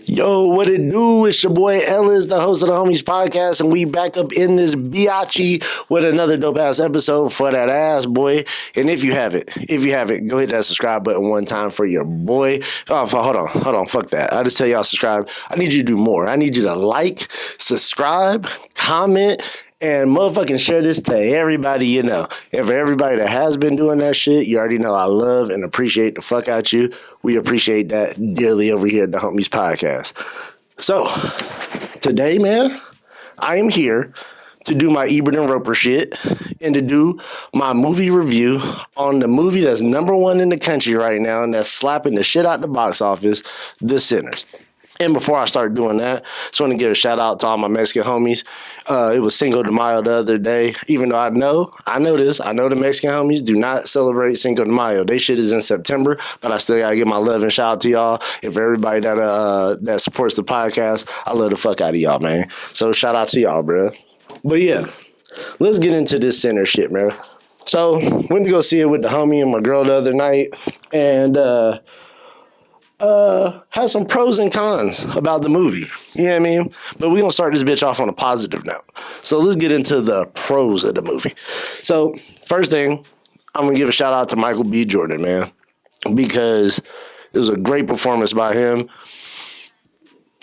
Yo, what it do? It's your boy Ellis, the host of the Homies Podcast, and we back up in this biatchy with another dope ass episode for that ass boy. And if you haven't, go hit that subscribe button one time for your boy. Oh, hold on, fuck that. I just tell y'all subscribe. I need you to do more. I need you to like, subscribe, comment, and motherfucking share this to everybody you know. And for everybody that has been doing that shit, you already know I love and appreciate the fuck out you. We appreciate that dearly over here at the Homies Podcast. So, today, man, I am here to do my Ebert and Roper shit and to do my movie review on the movie that's number one in the country right now and that's slapping the shit out the box office, The Sinners. And before I start doing that, just want to give a shout out to all my Mexican homies. It was Cinco de Mayo the other day. Even though I know the Mexican homies do not celebrate Cinco de Mayo. They shit is in September, but I still gotta give my love and shout out to y'all. And for everybody that supports the podcast, I love the fuck out of y'all, man. So shout out to y'all, bro. But yeah, let's get into this Sinner shit, man. So went to go see it with the homie and my girl the other night, and has some pros and cons about the movie. You know what I mean? But we're going to start this bitch off on a positive note. So let's get into the pros of the movie. So first thing, I'm going to give a shout out to Michael B. Jordan, man, because it was a great performance by him.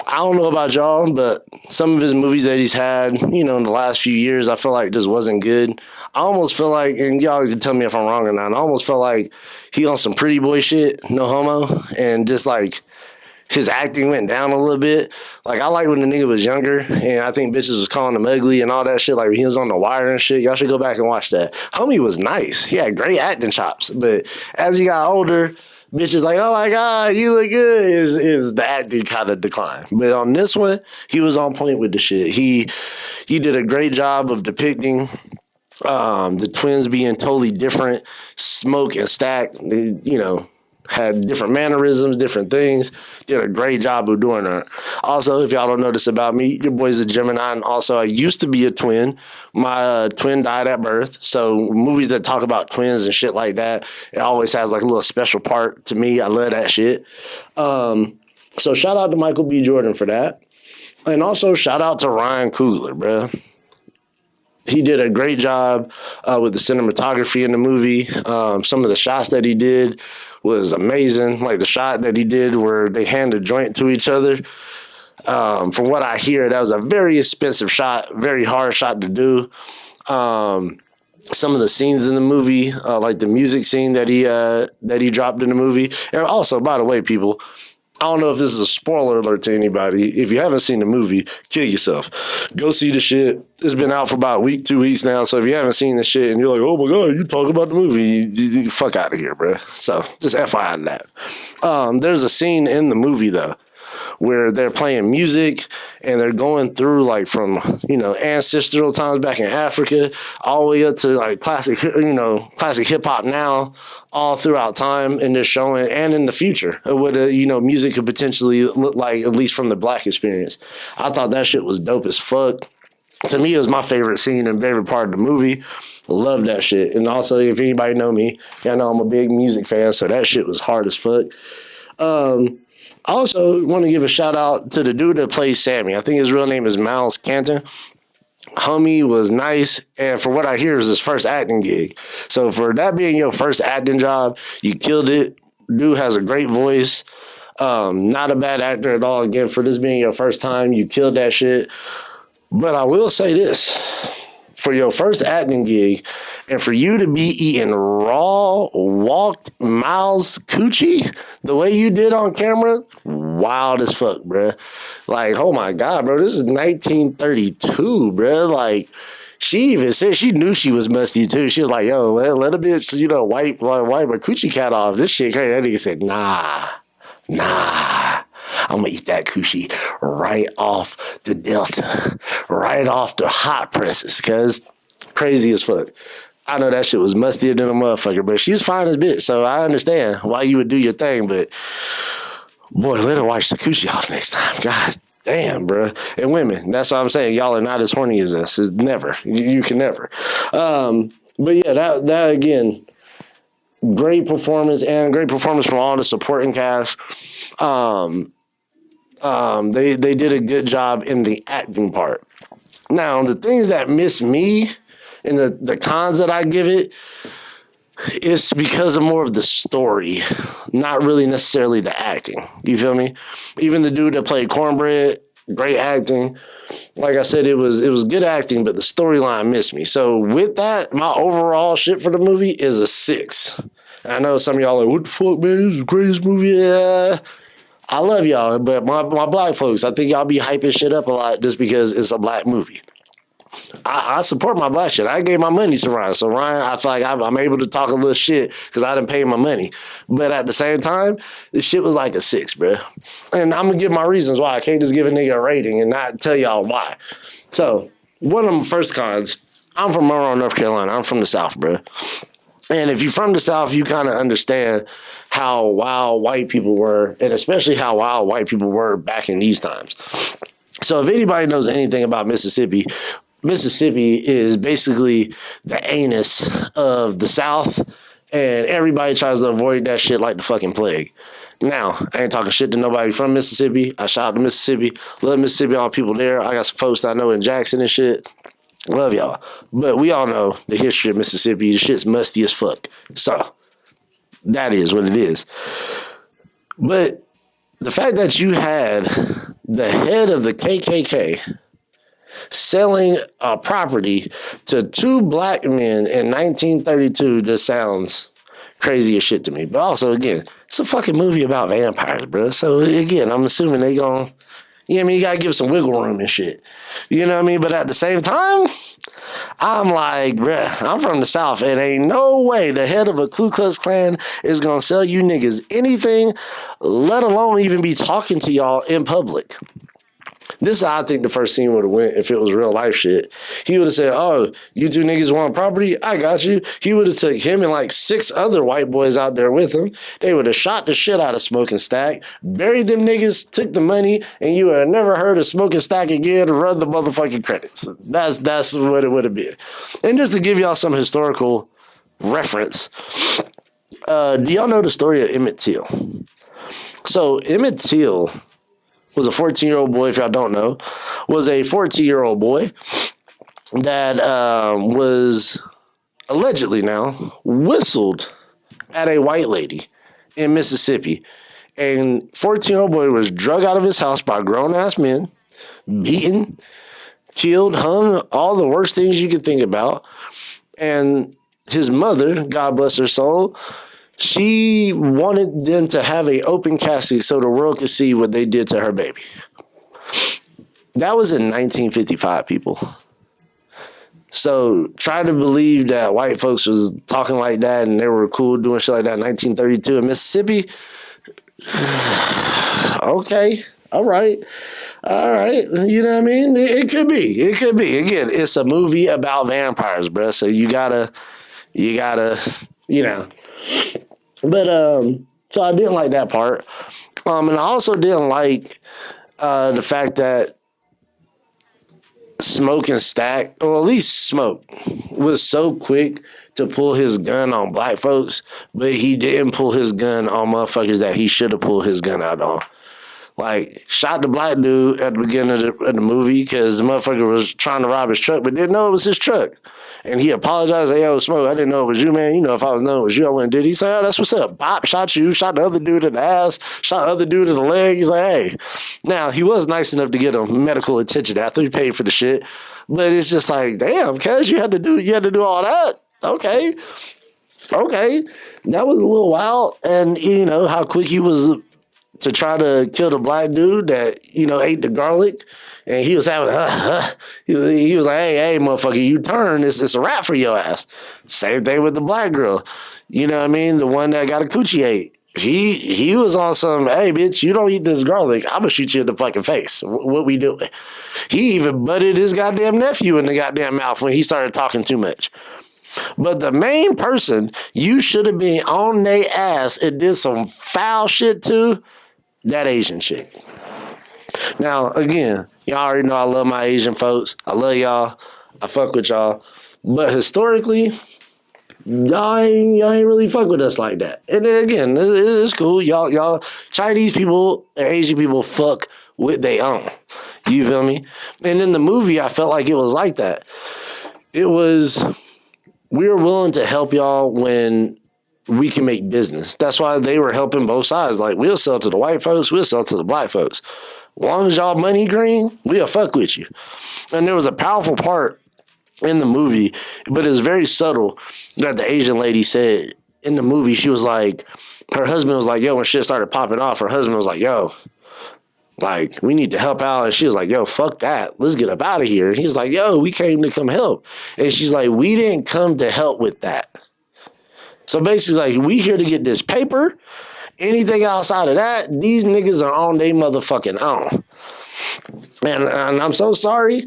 I don't know about y'all, but some of his movies that he's had, in the last few years, I feel like just wasn't good. I almost feel like, and y'all can tell me if I'm wrong or not, I almost feel like he on some pretty boy shit, no homo, and just like his acting went down a little bit. Like, I like when the nigga was younger, and I think bitches was calling him ugly and all that shit, like he was on The Wire and shit. Y'all should go back and watch that. Homie was nice. He had great acting chops, but as he got older, bitches like, oh my God, you look good, is the acting kind of decline. But on this one, he was on point with the shit. He did a great job of depicting the twins being totally different. Smoke and Stack, had different mannerisms, different things. Did a great job of doing that. Also, if y'all don't know this about me, your boy's a Gemini, and also I used to be a twin. My twin died at birth, so movies that talk about twins and shit like that, it always has like a little special part to me. I love that shit. So shout out to Michael B. Jordan for that. And also shout out to Ryan Coogler, bro. He did a great job with the cinematography in the movie. Some of the shots that he did was amazing. Like the shot that he did where they hand a joint to each other. From what I hear, that was a very expensive shot, very hard shot to do. Some of the scenes in the movie, like the music scene that he dropped in the movie. And also, by the way, people, I don't know if this is a spoiler alert to anybody. If you haven't seen the movie, kill yourself. Go see the shit. It's been out for about a week, 2 weeks now. So if you haven't seen the shit and you're like, oh my God, you talk about the movie, you fuck out of here, bro. So just FYI on that. There's a scene in the movie, though, where they're playing music and they're going through like from, ancestral times back in Africa all the way up to like classic hip hop now, all throughout time, and they're showing, and in the future, what, music could potentially look like, at least from the black experience. I thought that shit was dope as fuck. To me, it was my favorite scene and favorite part of the movie. Love that shit. And also, if anybody know me, y'all know I'm a big music fan, so that shit was hard as fuck. I also want to give a shout out to the dude that plays Sammy. I think his real name is Miles Canton. Homie was nice, and for what I hear, is his first acting gig. So for that being your first acting job, you killed it. Dude has a great voice. Not a bad actor at all. Again, for this being your first time, you killed that shit. But I will say this. For your first acting gig, and for you to be eating raw, walked Miles coochie the way you did on camera, wild as fuck, bruh. Like, oh my God, bro, this is 1932, bruh. Like, she even said she knew she was musty too. She was like, yo, let a bitch, wipe a coochie cat off. This shit crazy. That nigga said, nah. I'm gonna eat that coochie right off the Delta, right off the hot presses, cuz crazy as fuck. I know that shit was mustier than a motherfucker, but she's fine as bitch, so I understand why you would do your thing, but boy, let her wash the coochie off next time. God damn, bro. And women, that's what I'm saying. Y'all are not as horny as us. It's never. You can never. But yeah, that again, great performance, and great performance from all the supporting cast. They did a good job in the acting part. Now, the things that miss me and the cons that I give it, it's because of more of the story, not really necessarily the acting. You feel me? Even the dude that played Cornbread, great acting. Like I said, it was good acting, but the storyline missed me. So with that, my overall shit for the movie is a 6. I know some of y'all are like, what the fuck, man? This is the greatest movie. Yeah. I love y'all, but my black folks, I think y'all be hyping shit up a lot just because it's a black movie. I support my black shit. I gave my money to Ryan. So Ryan, I feel like I'm able to talk a little shit because I didn't pay my money. But at the same time, this shit was like a 6, bro. And I'm going to give my reasons why. I can't just give a nigga a rating and not tell y'all why. So one of my first cons, I'm from Monroe, North Carolina. I'm from the South, bro. And if you're from the South, you kind of understand how wild white people were, and especially how wild white people were back in these times. So if anybody knows anything about Mississippi, Mississippi is basically the anus of the South, and everybody tries to avoid that shit like the fucking plague. Now, I ain't talking shit to nobody from Mississippi. I shout out to Mississippi. Love Mississippi, all the people there. I got some folks that I know in Jackson and shit. Love y'all. But we all know the history of Mississippi. The shit's musty as fuck. So, that is what it is. But the fact that you had the head of the KKK selling a property to 2 black men in 1932 just sounds crazy as shit to me. But also, again, it's a fucking movie about vampires, bro. So, again, I'm assuming they gon', you know what I mean? You gotta give some wiggle room and shit. You know what I mean? But at the same time, I'm like, bruh, I'm from the South, and ain't no way the head of a Ku Klux Klan is gonna sell you niggas anything, let alone even be talking to y'all in public. This is how I think the first scene would have went if it was real life shit. He would have said, oh, you 2 niggas want property? I got you. He would have took him and like 6 other white boys out there with him. They would have shot the shit out of Smoking Stack, buried them niggas, took the money, and you would have never heard of Smoking Stack again and run the motherfucking credits. That's what it would have been. And just to give y'all some historical reference, do y'all know the story of Emmett Till? So Emmett Till was a 14-year-old boy, if y'all don't know, was a 14-year-old boy that was allegedly now whistled at a white lady in Mississippi. And 14-year-old boy was drug out of his house by grown-ass men, beaten, killed, hung, all the worst things you could think about. And his mother, God bless her soul, she wanted them to have an open casket so the world could see what they did to her baby. That was in 1955, people. So try to believe that white folks was talking like that and they were cool doing shit like that in 1932 in Mississippi. Okay. All right. You know what I mean? It could be. It could be. Again, it's a movie about vampires, bro. So you gotta, you know. But so I didn't like that part. And I also didn't like the fact that Smoking Stack, or at least Smoke, was so quick to pull his gun on black folks, but he didn't pull his gun on motherfuckers that he should have pulled his gun out on. Like, shot the black dude at the beginning of the movie because the motherfucker was trying to rob his truck, but didn't know it was his truck. And he apologized, hey, yo, Smoke, I didn't know it was you, man. You know, if I was knowing it was you, I wouldn't did. He said, oh, that's what's up. Bop, shot you, shot the other dude in the ass, shot the other dude in the leg. He's like, hey. Now, he was nice enough to get him medical attention after he paid for the shit. But it's just like, damn, cuz you had to do all that. Okay. That was a little wild. And, you know, how quick he was to try to kill the black dude that, you know, ate the garlic. And he was having, he was like, hey, motherfucker, you turn, it's a wrap for your ass. Same thing with the black girl. You know what I mean? The one that got a coochie ate. He was on some, hey, bitch, you don't eat this garlic, I'm going to shoot you in the fucking face. What we doing? He even butted his goddamn nephew in the goddamn mouth when he started talking too much. But the main person you should have been on their ass and did some foul shit to, that Asian chick. Now, again, y'all already know I love my Asian folks. I love y'all. I fuck with y'all. But historically, y'all ain't really fuck with us like that. And then again, it's cool. Y'all Chinese people and Asian people fuck with they own. You feel me? And in the movie, I felt like it was like that. It was, we were willing to help y'all when we can make business. That's why they were helping both sides. Like, we'll sell to the white folks, we'll sell to the black folks. As long as y'all money green, we'll fuck with you. And there was a powerful part in the movie, but it's very subtle that the Asian lady said in the movie. She was like, her husband was like, yo, when shit started popping off, her husband was like, yo, like, we need to help out. And she was like, yo, fuck that. Let's get up out of here. And he was like, yo, we came to come help. And she's like, we didn't come to help with that. So basically, like, we here to get this paper. Anything outside of that, these niggas are on their motherfucking own. And I'm so sorry,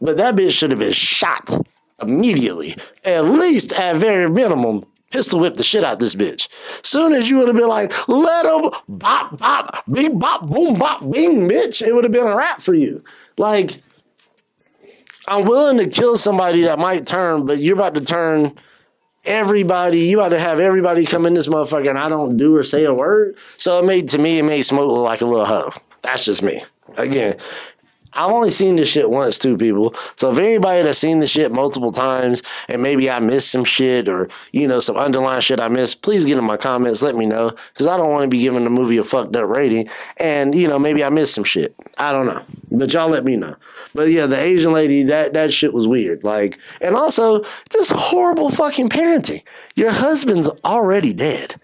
but that bitch should have been shot immediately. At least, at very minimum, pistol whip the shit out this bitch. Soon as you would have been like, let him bop, bop, bing, bop, boom, bop, bing, bitch, it would have been a wrap for you. Like, I'm willing to kill somebody that might turn, but you're about to turn everybody, you about to have everybody come in this motherfucker and I don't do or say a word. So it made Smoke look like a little hoe. That's just me. Again, I've only seen this shit once too, people. So if anybody that's seen this shit multiple times and maybe I missed some shit or, you know, some underlying shit I missed, please get in my comments, let me know. Because I don't want to be giving the movie a fucked up rating. And, you know, maybe I missed some shit. I don't know. But y'all let me know. But yeah, the Asian lady, that shit was weird. Like, and also, just horrible fucking parenting. Your husband's already dead.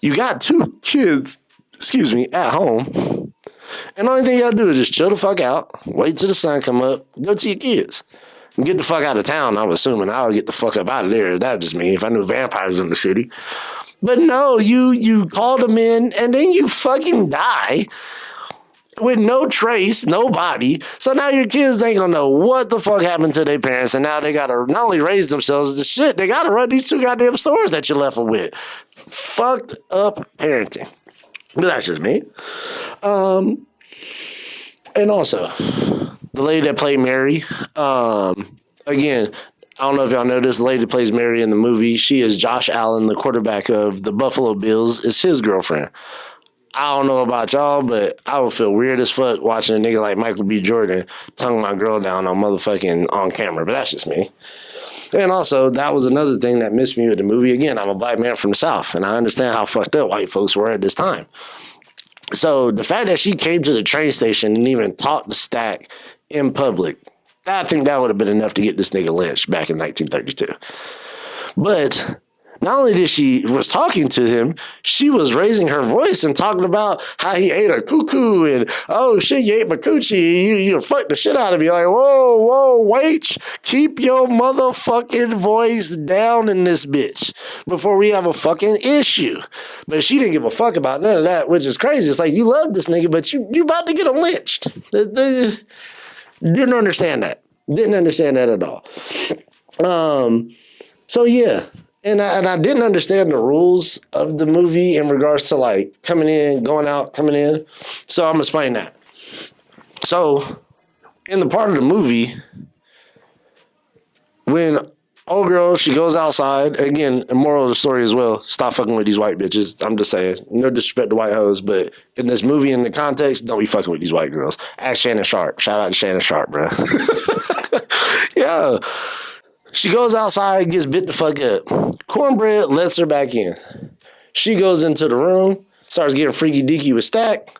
You got 2 kids, at home. And the only thing you gotta do is just chill the fuck out, wait till the sun come up, go to your kids. And get the fuck out of town, I'm assuming. I'll get the fuck up out of there. That's just me, if I knew vampires in the city. But no, you called them in, and then you fucking die with no trace, no body. So now your kids ain't gonna know what the fuck happened to their parents, and now they gotta not only raise themselves, the shit, they gotta run these 2 goddamn stores that you left them with. Fucked up parenting. But that's just me. And also, the lady that played Mary, again, I don't know if y'all know this, the lady that plays Mary in the movie, she is Josh Allen, the quarterback of the Buffalo Bills, is his girlfriend. I don't know about y'all, but I would feel weird as fuck watching a nigga like Michael B. Jordan tongue my girl down on camera, but that's just me. And also, that was another thing that missed me with the movie. Again, I'm a black man from the South, and I understand how fucked up white folks were at this time. So the fact that she came to the train station and even talked to Stack in public, I think that would have been enough to get this nigga lynched back in 1932. But not only did she was talking to him, she was raising her voice and talking about how he ate a cuckoo and, oh shit, you ate my coochie, you fucked the shit out of me. Like, whoa, wait, keep your motherfucking voice down in this bitch before we have a fucking issue. But she didn't give a fuck about none of that, which is crazy. It's like, you love this nigga, but you about to get him lynched. Didn't understand that. Didn't understand that at all. So yeah. And I didn't understand the rules of the movie in regards to like coming in, going out, coming in. So I'm going to explain that. So in the part of the movie, when old girl, she goes outside, again, the moral of the story as well, stop fucking with these white bitches. I'm just saying, no disrespect to white hoes, but in this movie, in the context, don't be fucking with these white girls. Ask Shannon Sharp. Shout out to Shannon Sharp, bro. Yeah. She goes outside, gets bit the fuck up. Cornbread lets her back in. She goes into the room, starts getting freaky deaky with Stack.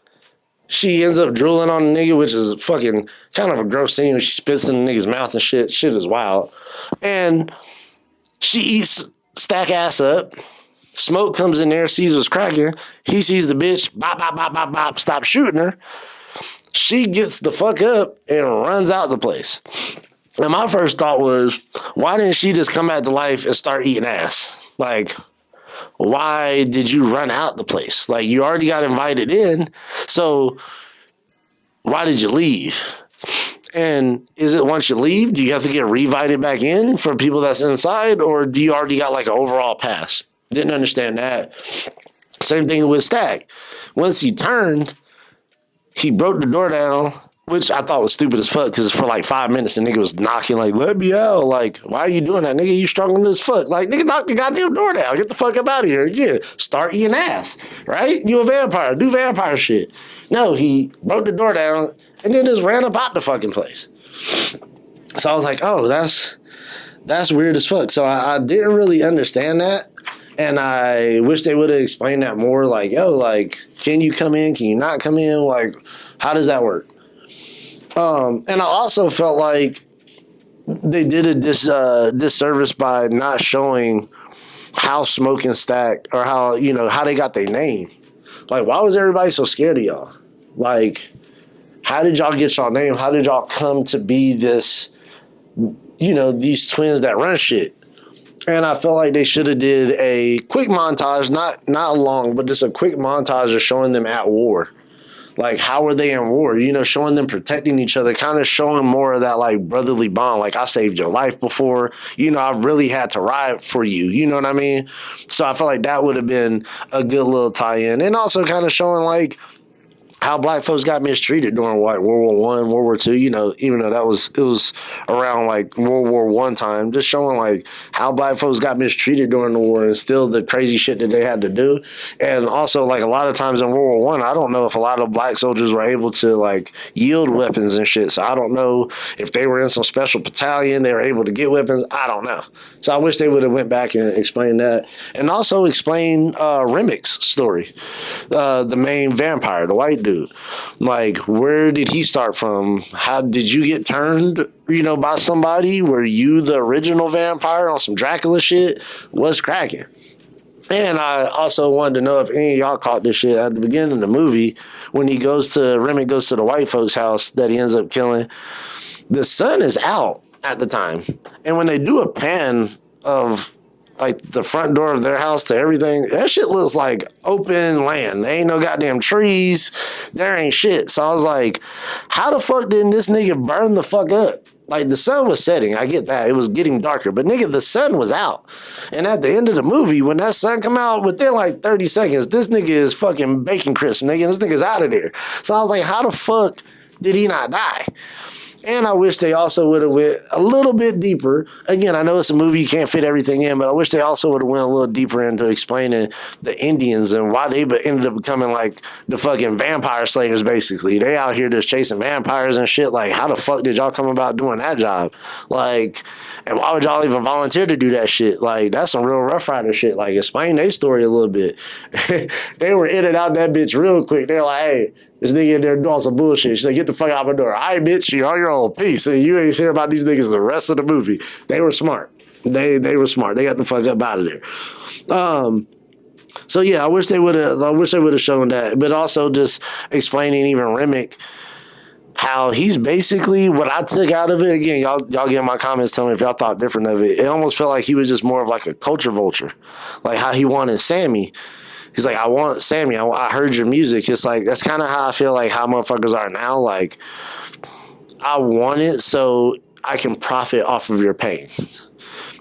She ends up drooling on the nigga, which is fucking kind of a gross scene when she spits in the nigga's mouth and shit. Shit is wild. And she eats Stack ass up. Smoke comes in there, sees what's cracking. He sees the bitch, bop, bop, bop, bop, bop, stop shooting her. She gets the fuck up and runs out the place. And my first thought was, why didn't she just come back to life and start eating ass? Like, why did you run out the place? Like, you already got invited in, so why did you leave? And is it once you leave, do you have to get re-invited back in for people that's inside, or do you already got like an overall pass? Didn't understand that. Same thing with Stack. Once he turned, he broke the door down, which I thought was stupid as fuck because for like 5 minutes the nigga was knocking like, let me out. Like, why are you doing that, nigga? You struggling as fuck. Like, nigga, knock the goddamn door down. Get the fuck up out of here. Yeah, start eating ass, right? You a vampire. Do vampire shit. No, he broke the door down and then just ran up out the fucking place. So I was like, oh, that's weird as fuck. So I didn't really understand that. And I wish they would have explained that more. Like, yo, like, can you come in? Can you not come in? Like, how does that work? And I also felt like they did a disservice by not showing how Smoke and Stack, or how, you know, how they got their name. Like, why was everybody so scared of y'all? Like, how did y'all get y'all name? How did y'all come to be this, you know, these twins that run shit? And I felt like they should have did a quick montage, not long, but just a quick montage of showing them at war. Like, how were they in war? You know, showing them protecting each other, kind of showing more of that, like, brotherly bond. Like, I saved your life before. You know, I really had to ride for you. You know what I mean? So I felt like that would have been a good little tie-in. And also kind of showing, like, how black folks got mistreated during like World War I, World War II, you know, even though it was around like World War I time, just showing like how black folks got mistreated during the war and still the crazy shit that they had to do. And also like a lot of times in World War I don't know if a lot of black soldiers were able to like yield weapons and shit. So I don't know if they were in some special battalion, they were able to get weapons. I don't know. So I wish they would have went back and explained that. And also explain Remic's story, the main vampire, the white dude. Like, where did he start from? How did you get turned, you know, by somebody? Were you the original vampire on some Dracula shit? What's cracking? And I also wanted to know if any of y'all caught this shit at the beginning of the movie when Remick goes to the white folks' house that he ends up killing. The sun is out at the time. And when they do a pan of like the front door of their house to everything, that shit looks like open land. There ain't no goddamn trees. There ain't shit. So I was like, how the fuck didn't this nigga burn the fuck up? Like, the sun was setting. I get that. It was getting darker. But, nigga, the sun was out. And at the end of the movie, when that sun come out, within, like, 30 seconds, this nigga is fucking bacon crisp, nigga. This nigga's out of there. So I was like, how the fuck did he not die? And I wish they also would have went a little bit deeper. Again, I know it's a movie, you can't fit everything in, but I wish they also would have went a little deeper into explaining the Indians and why they ended up becoming like the fucking vampire slayers, basically. They out here just chasing vampires and shit. Like, how the fuck did y'all come about doing that job? Like, and why would y'all even volunteer to do that shit? Like, that's some real Rough Rider shit. Like, explain their story a little bit. They were in and out that bitch real quick. They're like, hey, this nigga in there doing some bullshit. She said, get the fuck out my door. All right, bitch, you on your own. Peace. And you ain't hear about these niggas the rest of the movie. They were smart. They were smart. They got the fuck up out of there. So yeah, I wish they would have shown that. But also just explaining even Remick, how he's basically, what I took out of it, again, y'all get in my comments, tell me if y'all thought different of it. It almost felt like he was just more of like a culture vulture. Like how he wanted Sammy. He's like, I want Sammy. I heard your music. It's like, that's kind of how I feel like how motherfuckers are now. Like, I want it so I can profit off of your pain.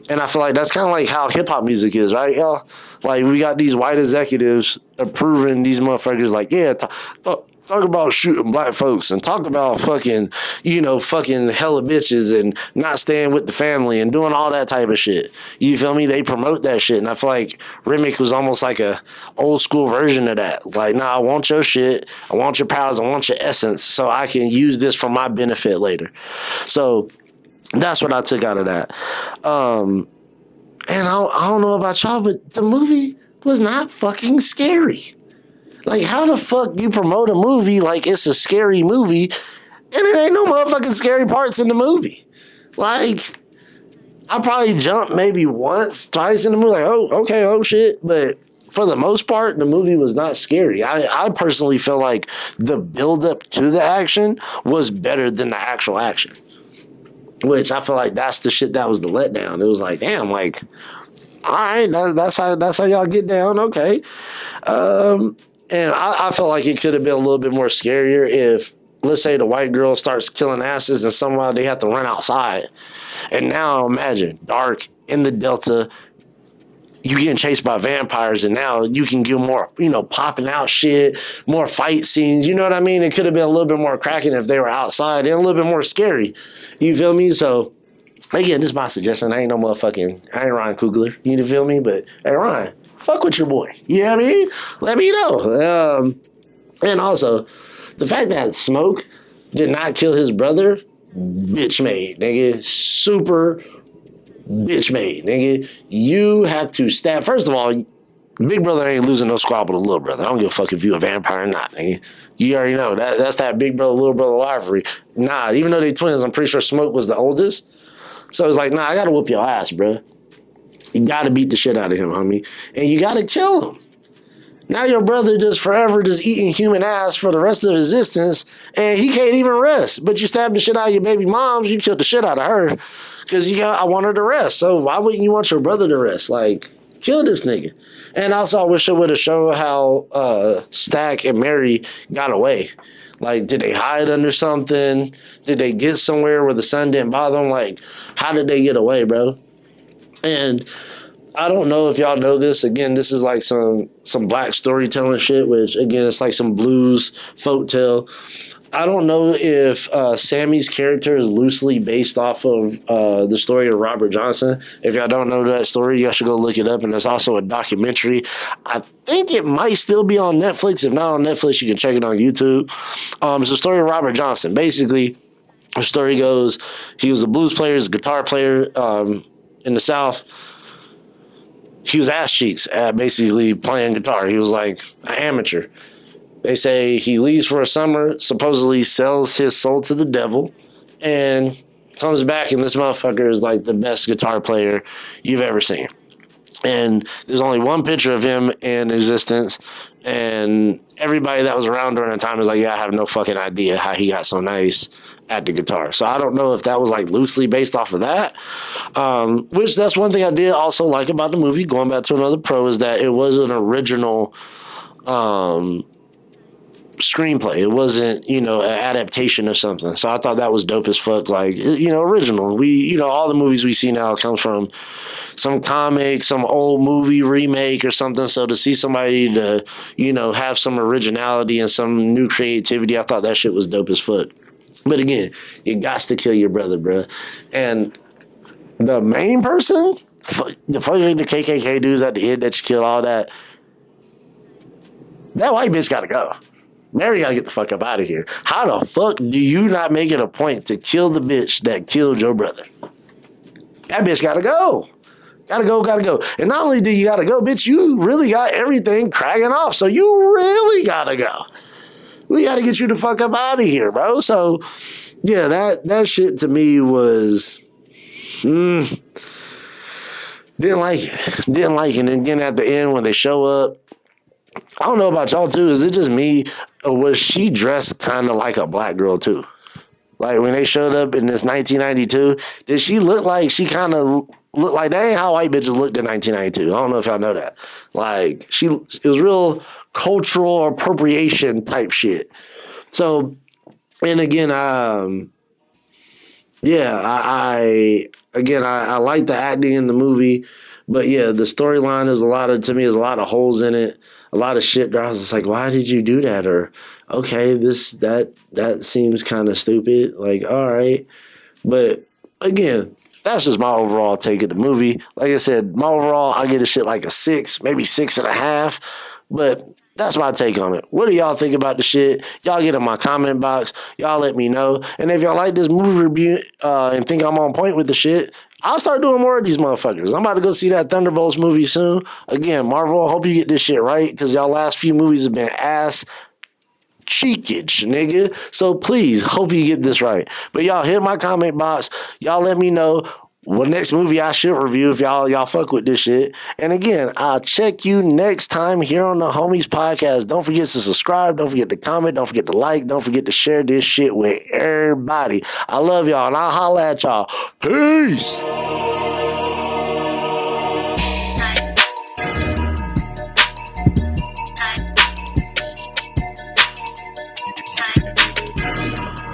And I feel like that's kind of like how hip hop music is, right, y'all? Like, we got these white executives approving these motherfuckers like, yeah, talk about shooting black folks and talk about fucking, you know, fucking hella bitches and not staying with the family and doing all that type of shit. You feel me? They promote that shit. And I feel like Remick was almost like a old school version of that. Like, nah, I want your shit. I want your powers. I want your essence so I can use this for my benefit later. So that's what I took out of that. And I don't know about y'all, but the movie was not fucking scary. Like, how the fuck you promote a movie like it's a scary movie and it ain't no motherfucking scary parts in the movie? Like, I probably jumped maybe once, twice in the movie, like, oh, okay, oh shit. But for the most part, the movie was not scary. I personally feel like the buildup to the action was better than the actual action. Which I feel like that's the shit that was the letdown. It was like, damn, like, all right, that's how y'all get down, okay. And I felt like it could have been a little bit more scarier if, let's say, the white girl starts killing asses and somehow they have to run outside. And now imagine, dark, in the Delta, you getting chased by vampires, and now you can get more, popping out shit, more fight scenes. You know what I mean? It could have been a little bit more cracking if they were outside and a little bit more scary. You feel me? So, again, this is my suggestion. I ain't Ryan Coogler. You feel me? But, hey, Ryan, fuck with your boy. You know what I mean? Let me know. And also, the fact that Smoke did not kill his brother, bitch made, nigga. Super bitch made, nigga. You have to stab. First of all, big brother ain't losing no squabble to little brother. I don't give a fuck if you a vampire or not, nigga. You already know that's that big brother, little brother rivalry. Nah, even though they twins, I'm pretty sure Smoke was the oldest. So it's like, nah, I gotta whoop your ass, bro. You gotta beat the shit out of him, homie. And you gotta kill him. Now your brother just forever just eating human ass for the rest of his existence, and he can't even rest. But you stabbed the shit out of your baby moms, you killed the shit out of her. Because I want her to rest. So why wouldn't you want your brother to rest? Like, kill this nigga. And also, I wish it would have shown how Stack and Mary got away. Like, did they hide under something? Did they get somewhere where the sun didn't bother them? Like, how did they get away, bro? And I don't know if y'all know this. Again, this is like some black storytelling shit, which, again, it's like some blues folktale. I don't know if Sammy's character is loosely based off of the story of Robert Johnson. If y'all don't know that story, y'all should go look it up. And there's also a documentary. I think it might still be on Netflix. If not on Netflix, you can check it on YouTube. It's the story of Robert Johnson. Basically, the story goes, he was a blues player, he's a guitar player in the South. He was ass cheeks at basically playing guitar. He was like an amateur. They say he leaves for a summer, supposedly sells his soul to the devil, and comes back, and this motherfucker is like the best guitar player you've ever seen. And there's only one picture of him in existence, and everybody that was around during the time is like, yeah, I have no fucking idea how he got so nice at the guitar. So I don't know if that was like loosely based off of that, which that's one thing I did also like about the movie, going back to another pro, is that it was an original screenplay. It wasn't, an adaptation of something. So I thought that was dope as fuck. Like, original. We, all the movies we see now comes from some comic, some old movie remake or something. So to see somebody to, have some originality and some new creativity, I thought that shit was dope as fuck. But again, you got to kill your brother, bro. And the main person, the KKK dudes at the end that you killed, all that white bitch got to go. Mary got to get the fuck up out of here. How the fuck do you not make it a point to kill the bitch that killed your brother? That bitch got to go. Gotta go. And not only do you got to go, bitch, you really got everything cracking off. So you really got to go. We got to get you the fuck up out of here, bro. So, yeah, that shit to me was... didn't like it. And then again, at the end, when they show up, I don't know about y'all too. Is it just me, or was she dressed kind of like a black girl too? Like when they showed up in this 1992, did she look like she kind of looked like that ain't how white bitches looked in 1992? I don't know if y'all know that. Like it was real cultural appropriation type shit. So, and again, I like the acting in the movie, but yeah, the storyline is a lot of holes in it. A lot of shit that I was just like, why did you do that? Or, okay, that seems kind of stupid. Like, all right. But again, that's just my overall take of the movie. Like I said, my overall, I get a shit like a 6, maybe 6.5. But that's my take on it. What do y'all think about the shit? Y'all get in my comment box. Y'all let me know. And if y'all like this movie review and think I'm on point with the shit, I'll start doing more of these motherfuckers. I'm about to go see that Thunderbolts movie soon. Again, Marvel, I hope you get this shit right, because y'all last few movies have been ass cheekage, nigga. So please, hope you get this right. But y'all hit my comment box. Y'all let me know what next movie I should review if y'all fuck with this shit. And again, I'll check you next time here on the Homies Podcast. Don't forget to subscribe. Don't forget to comment. Don't forget to like. Don't forget to share this shit with everybody. I love y'all, and I'll holla at y'all. Peace.